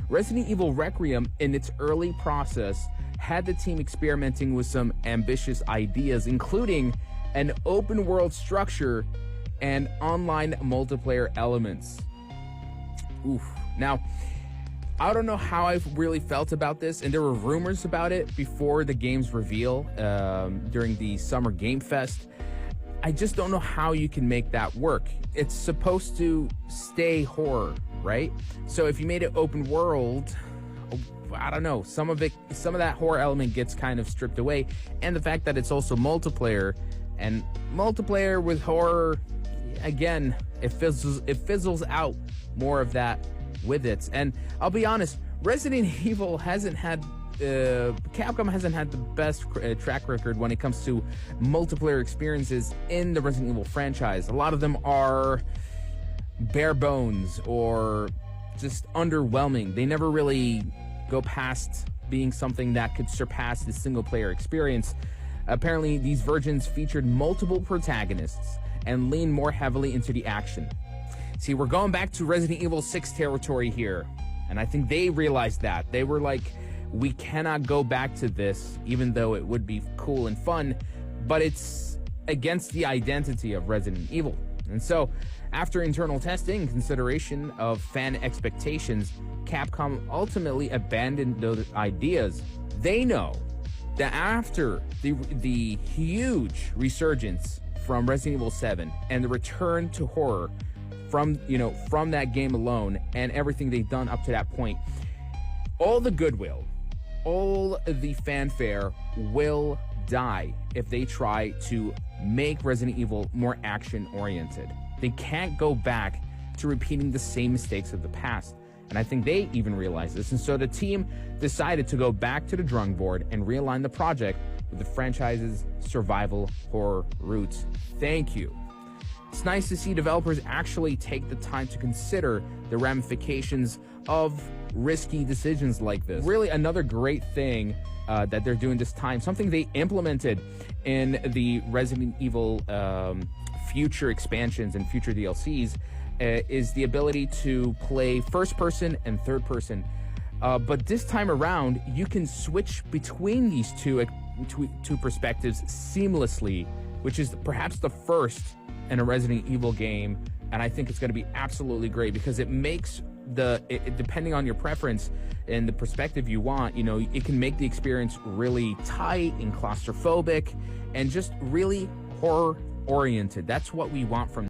Resident Evil Requiem, in its early process, had the team experimenting with some ambitious ideas, including an open world structure and online multiplayer elements. Oof. Now, I don't know how I really felt about this, and there were rumors about it before the game's reveal during the Summer Game Fest. I just don't know how you can make that work. It's supposed to stay horror, right? So if you made it open world, I don't know, some of that horror element gets kind of stripped away, and the fact that it's also multiplayer, and multiplayer with horror, again, it fizzles out more of that with it. And I'll be honest, Resident Evil Capcom hasn't had the best track record when it comes to multiplayer experiences in the Resident Evil franchise. A lot of them are bare bones or just underwhelming. They never really go past being something that could surpass the single player experience. Apparently, these versions featured multiple protagonists and lean more heavily into the action. See, we're going back to Resident Evil 6 territory here, and I think they realized that. They were like, we cannot go back to this, even though it would be cool and fun, but it's against the identity of Resident Evil. And so, after internal testing and consideration of fan expectations, Capcom ultimately abandoned those ideas. They know that after the huge resurgence from Resident Evil 7 and the return to horror from that game alone and everything they've done up to that point, all the goodwill, all the fanfare will die if they try to make Resident Evil more action-oriented. They can't go back to repeating the same mistakes of the past. And I think they even realize this. And so the team decided to go back to the drawing board and realign the project with the franchise's survival horror roots. Thank you. It's nice to see developers actually take the time to consider the ramifications of risky decisions like this. Really, another great thing that they're doing this time, something they implemented in the Resident Evil future expansions and future DLCs, is the ability to play first person and third person. But this time around, you can switch between these two perspectives seamlessly, which is perhaps the first in a Resident Evil game. And I think it's going to be absolutely great because it makes depending on your preference and the perspective you want, it can make the experience really tight and claustrophobic and just really horror oriented. That's what we want from